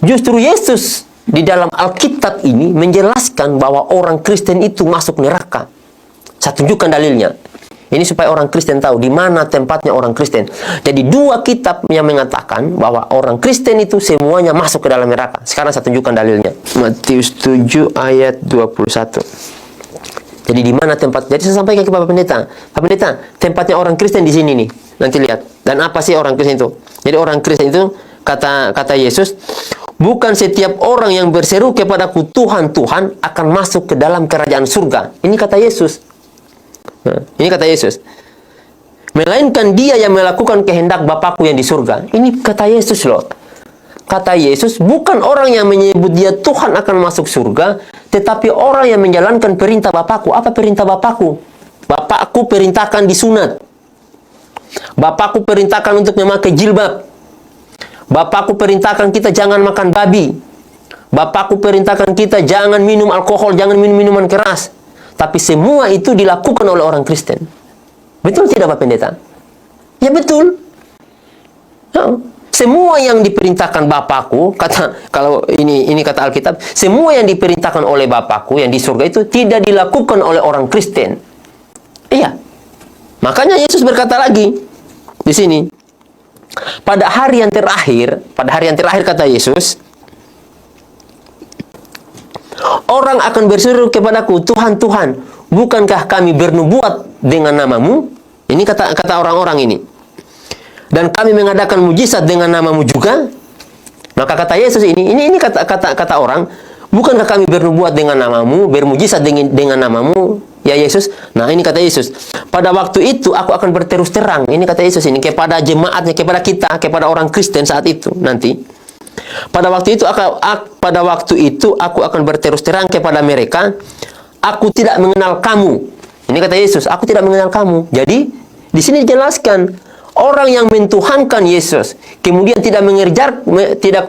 Justru Yesus di dalam Alkitab ini menjelaskan bahwa orang Kristen itu masuk neraka. Saya tunjukkan dalilnya. Ini supaya orang Kristen tahu di mana tempatnya orang Kristen. Jadi dua kitab yang mengatakan bahwa orang Kristen itu semuanya masuk ke dalam neraka. Sekarang saya tunjukkan dalilnya. Matius 7 ayat 21. Jadi di mana tempat? Jadi saya sampaikan ke Bapak Pendeta. Pak Pendeta, tempatnya orang Kristen di sini nih. Nanti lihat. Dan apa sih orang Kristen itu? Jadi orang Kristen itu kata Yesus, bukan setiap orang yang berseru kepadaku Tuhan, Tuhan akan masuk ke dalam kerajaan surga. Ini kata Yesus. Nah, ini kata Yesus. Melainkan dia yang melakukan kehendak Bapakku yang di surga. Ini kata Yesus loh. Kata Yesus, bukan orang yang menyebut dia Tuhan akan masuk surga, tetapi orang yang menjalankan perintah Bapakku. Apa perintah Bapakku? Bapakku perintahkan disunat. Bapakku perintahkan untuk memakai jilbab. Bapakku perintahkan kita jangan makan babi. Bapakku perintahkan kita jangan minum alkohol, jangan minum minuman keras. Tapi semua itu dilakukan oleh orang Kristen. Betul tidak Pak Pendeta? Ya betul. Nah, semua yang diperintahkan Bapakku, kalau ini kata Alkitab, semua yang diperintahkan oleh Bapakku yang di surga itu tidak dilakukan oleh orang Kristen. Iya. Makanya Yesus berkata lagi di sini, pada hari yang terakhir kata Yesus, orang akan berseru kepadaku, Tuhan, Tuhan, bukankah kami bernubuat dengan namamu? Ini kata orang-orang ini. Dan kami mengadakan mujizat dengan namamu juga. Maka kata Yesus ini kata orang, bukankah kami bernubuat dengan namamu, bermujizat dengan namamu, ya Yesus? Nah, ini kata Yesus, pada waktu itu aku akan berterus terang. Ini kata Yesus ini kepada jemaatnya, kepada kita, kepada orang Kristen saat itu nanti. Pada waktu itu aku akan berterus terang kepada mereka, aku tidak mengenal kamu. Ini kata Yesus, aku tidak mengenal kamu. Jadi di sini dijelaskan orang yang mentuhankan Yesus kemudian tidak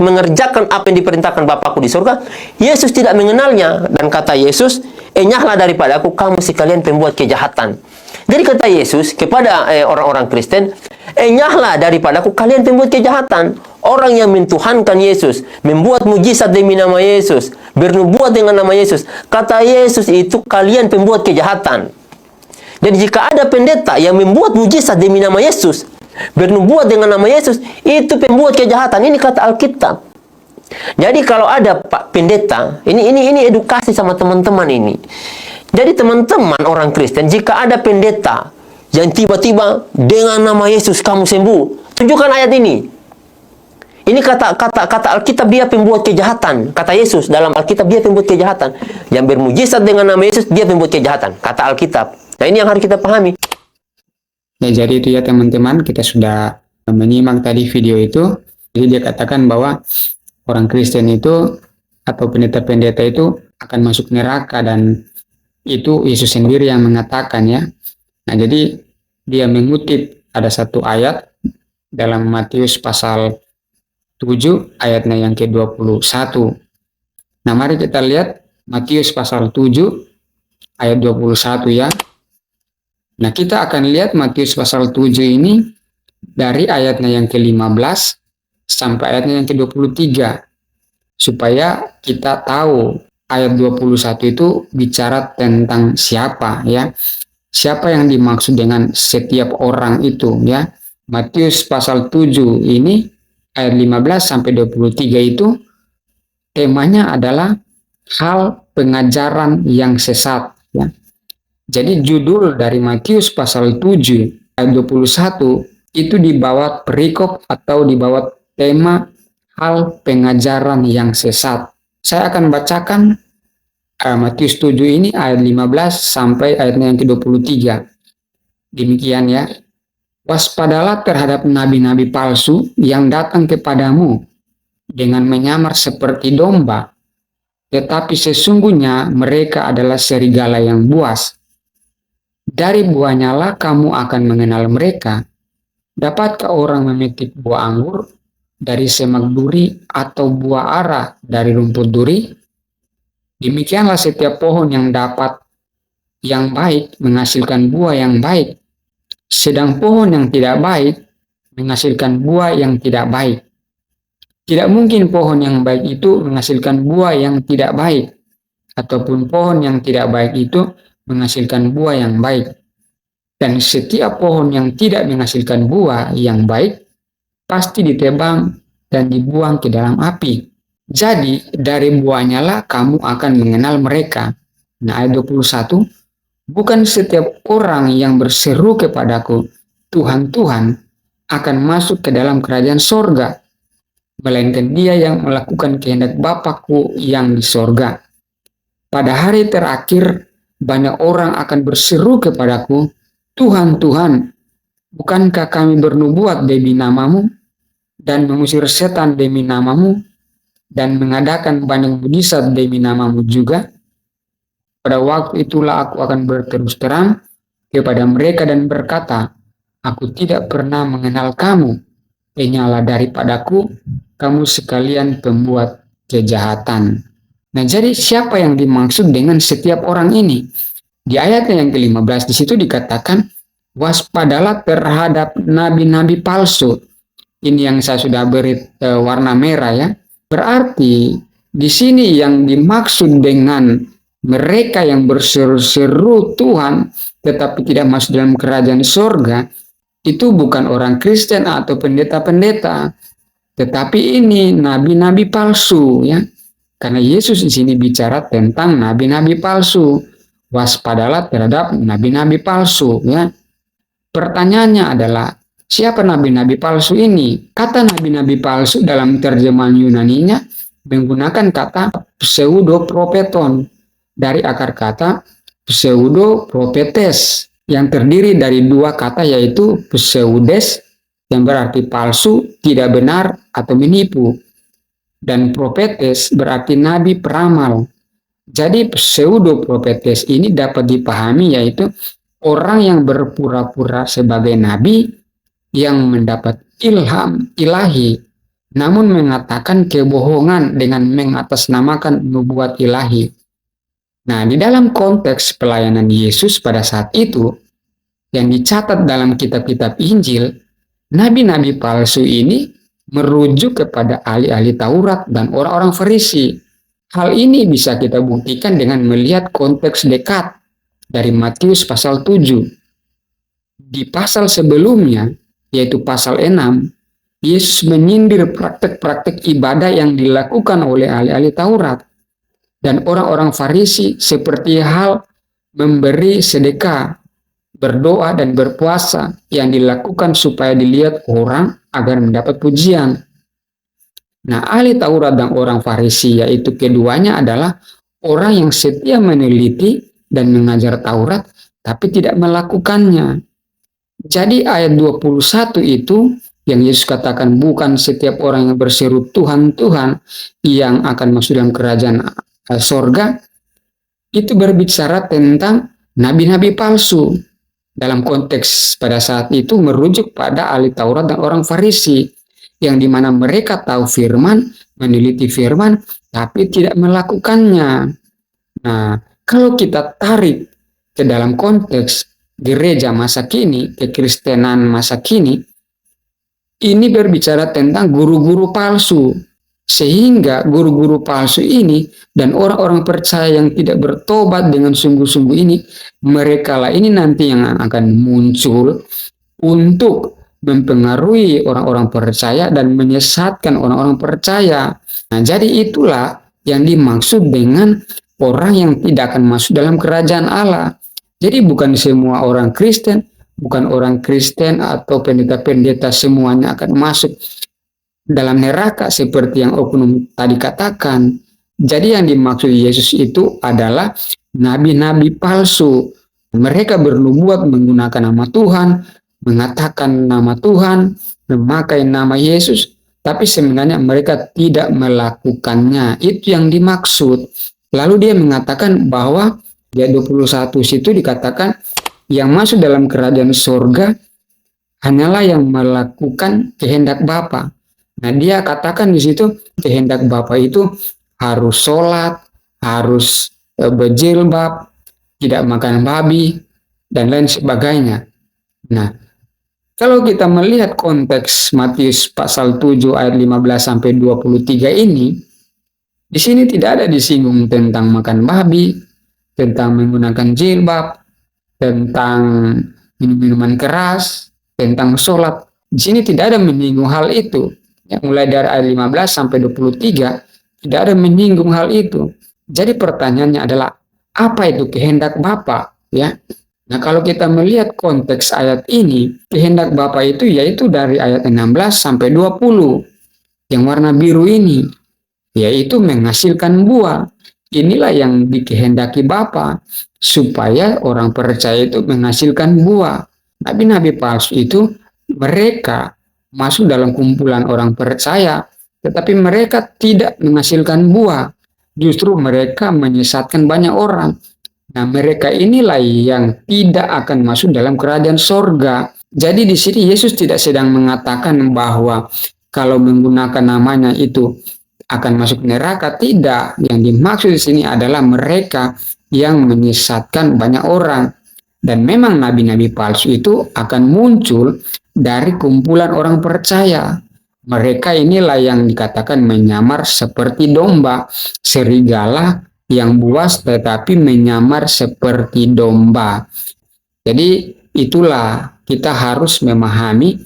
mengerjakan apa yang diperintahkan Bapakku di surga, Yesus tidak mengenalnya. Dan kata Yesus, enyahlah daripada aku kamu sekalian pembuat kejahatan. Jadi kata Yesus kepada orang-orang Kristen, enyahlah daripada aku kalian pembuat kejahatan. Orang yang mentuhankan Yesus, membuat mujizat demi nama Yesus, bernubuat dengan nama Yesus, kata Yesus itu kalian pembuat kejahatan. Dan jika ada pendeta yang membuat mujizat demi nama Yesus, bernubuat dengan nama Yesus, itu pembuat kejahatan. Ini kata Alkitab. Jadi kalau ada Pak Pendeta, ini edukasi sama teman-teman ini. Jadi teman-teman orang Kristen, jika ada pendeta yang tiba-tiba dengan nama Yesus kamu sembuh, tunjukkan ayat ini. Ini kata Alkitab, dia pembuat kejahatan. Kata Yesus dalam Alkitab, dia pembuat kejahatan. Yang bermujizat dengan nama Yesus, dia pembuat kejahatan. Kata Alkitab. Nah, ini yang harus kita pahami. Ya, jadi itu ya teman-teman, kita sudah menyimak tadi video itu. Jadi dia katakan bahwa orang Kristen itu atau pendeta-pendeta itu akan masuk neraka, dan itu Yesus sendiri yang mengatakan ya. Nah, jadi dia mengutip ada satu ayat dalam Matius pasal 7 ayatnya yang ke-21. Nah, mari kita lihat Matius pasal 7 ayat 21 ya. Nah, kita akan lihat Matius pasal 7 ini dari ayatnya yang ke-15 sampai ayatnya yang ke-23. Supaya kita tahu ayat 21 itu bicara tentang siapa ya. Siapa yang dimaksud dengan setiap orang itu ya. Matius pasal 7 ini ayat 15 sampai 23 itu temanya adalah hal pengajaran yang sesat ya. Jadi judul dari Matius pasal 7 ayat 21 itu dibawa perikop atau dibawa tema hal pengajaran yang sesat. Saya akan bacakan Matius 7 ini ayat 15 sampai ayatnya yang ke-23. Demikian ya. Waspadalah terhadap nabi-nabi palsu yang datang kepadamu dengan menyamar seperti domba, tetapi sesungguhnya mereka adalah serigala yang buas. Dari buahnya lah kamu akan mengenal mereka. Dapatkah orang memetik buah anggur dari semak duri atau buah ara dari rumput duri? Demikianlah setiap pohon yang baik menghasilkan buah yang baik, sedang pohon yang tidak baik menghasilkan buah yang tidak baik. Tidak mungkin pohon yang baik itu menghasilkan buah yang tidak baik, ataupun pohon yang tidak baik itu menghasilkan buah yang baik. Dan setiap pohon yang tidak menghasilkan buah yang baik pasti ditebang dan dibuang ke dalam api. Jadi dari buahnya lah kamu akan mengenal mereka. Nah, ayat 21, bukan setiap orang yang berseru kepadaku, Tuhan, Tuhan, akan masuk ke dalam kerajaan sorga, melainkan dia yang melakukan kehendak Bapakku yang di sorga. Pada hari terakhir, banyak orang akan berseru kepadaku, Tuhan, Tuhan, bukankah kami bernubuat demi namamu, dan mengusir setan demi namamu, dan mengadakan banyak mujizat demi namamu juga? Pada waktu itulah aku akan berterus terang kepada mereka dan berkata, aku tidak pernah mengenal kamu, penyalah daripadaku, kamu sekalian pembuat kejahatan. Nah, jadi siapa yang dimaksud dengan setiap orang ini? Di ayat yang ke-15 di situ dikatakan, waspadalah terhadap nabi-nabi palsu. Ini yang saya sudah beri warna merah ya. Berarti di sini yang dimaksud dengan mereka yang berseru-seru Tuhan tetapi tidak masuk dalam kerajaan surga, itu bukan orang Kristen atau pendeta-pendeta, tetapi ini nabi-nabi palsu ya. Karena Yesus di sini bicara tentang nabi-nabi palsu. Waspadalah terhadap nabi-nabi palsu ya. Pertanyaannya adalah, siapa nabi-nabi palsu ini? Kata nabi-nabi palsu dalam terjemahan Yunaninya menggunakan kata pseudo propeton dari akar kata pseudo propetes yang terdiri dari dua kata, yaitu pseudes yang berarti palsu, tidak benar atau menipu, dan propetes berarti nabi peramal. Jadi pseudo propetes ini dapat dipahami yaitu orang yang berpura-pura sebagai nabi yang mendapat ilham ilahi namun mengatakan kebohongan dengan mengatasnamakan nubuat ilahi. Nah, di dalam konteks pelayanan Yesus pada saat itu yang dicatat dalam kitab-kitab Injil, nabi-nabi palsu ini merujuk kepada ahli-ahli Taurat dan orang-orang Farisi. Hal ini bisa kita buktikan dengan melihat konteks dekat dari Matius pasal 7. Di pasal sebelumnya, yaitu pasal 6, Yesus menyindir praktek-praktek ibadah yang dilakukan oleh ahli-ahli Taurat dan orang-orang Farisi, seperti hal memberi sedekah, berdoa dan berpuasa yang dilakukan supaya dilihat orang agar mendapat pujian. Nah, ahli Taurat dan orang Farisi, yaitu keduanya adalah orang yang setia meneliti dan mengajar Taurat tapi tidak melakukannya. Jadi ayat 21 itu yang Yesus katakan bukan setiap orang yang berseru Tuhan, Tuhan yang akan masuk dalam kerajaan sorga, itu berbicara tentang nabi-nabi palsu. Dalam konteks pada saat itu merujuk pada ahli Taurat dan orang Farisi, yang dimana mereka tahu firman, meneliti firman, tapi tidak melakukannya. Nah, kalau kita tarik ke dalam konteks gereja masa kini, kekristenan masa kini, ini berbicara tentang guru-guru palsu. Sehingga guru-guru palsu ini dan orang-orang percaya yang tidak bertobat dengan sungguh-sungguh ini, mereka lah ini nanti yang akan muncul untuk mempengaruhi orang-orang percaya dan menyesatkan orang-orang percaya. Nah, jadi itulah yang dimaksud dengan orang yang tidak akan masuk dalam kerajaan Allah. Jadi bukan semua orang Kristen, bukan orang Kristen atau pendeta-pendeta semuanya akan masuk dalam neraka seperti yang oknum tadi katakan. Jadi yang dimaksud Yesus itu adalah nabi-nabi palsu. Mereka bernubuat menggunakan nama Tuhan, mengatakan nama Tuhan, memakai nama Yesus, tapi sebenarnya mereka tidak melakukannya. Itu yang dimaksud. Lalu dia mengatakan bahwa di ayat 21 situ dikatakan yang masuk dalam kerajaan surga hanyalah yang melakukan kehendak Bapa. Nah, dia katakan di situ kehendak Bapa itu harus sholat, harus berjilbab, tidak makan babi, dan lain sebagainya. Nah, Kalau kita melihat konteks Matius pasal 7 ayat 15 sampai 23 ini, di sini tidak ada disinggung tentang makan babi, tentang menggunakan jilbab, tentang minum-minuman keras, tentang sholat. Di sini tidak ada menyinggung hal itu. Ya, mulai dari ayat 15 sampai 23, tidak ada menyinggung hal itu. Jadi pertanyaannya adalah, apa itu kehendak Bapa? Ya. Nah, kalau kita melihat konteks ayat ini, kehendak Bapa itu yaitu dari ayat 16 sampai 20. Yang warna biru ini, yaitu menghasilkan buah. Inilah yang dikehendaki Bapa, supaya orang percaya itu menghasilkan buah. Nabi-nabi palsu itu mereka masuk dalam kumpulan orang percaya, tetapi mereka tidak menghasilkan buah. Justru mereka menyesatkan banyak orang. Nah, mereka inilah yang tidak akan masuk dalam kerajaan sorga. Jadi di sini Yesus tidak sedang mengatakan bahwa kalau menggunakan namanya itu akan masuk neraka. Tidak. Yang dimaksud di sini adalah mereka yang menyesatkan banyak orang. Dan memang nabi-nabi palsu itu akan muncul dari kumpulan orang percaya. Mereka inilah yang dikatakan menyamar seperti domba, serigala yang buas tetapi menyamar seperti domba. Jadi itulah kita harus memahami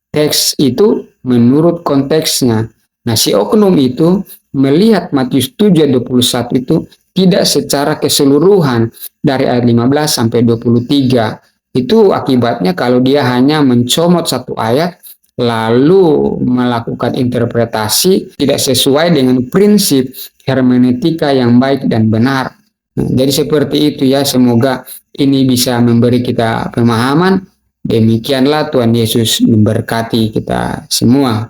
teks itu menurut konteksnya. Nah, si oknum itu melihat Matius 7:21 itu tidak secara keseluruhan dari ayat 15 sampai 23. Itu akibatnya kalau dia hanya mencomot satu ayat lalu melakukan interpretasi tidak sesuai dengan prinsip hermeneutika yang baik dan benar. Jadi seperti itu ya, semoga ini bisa memberi kita pemahaman. Demikianlah Tuhan Yesus memberkati kita semua.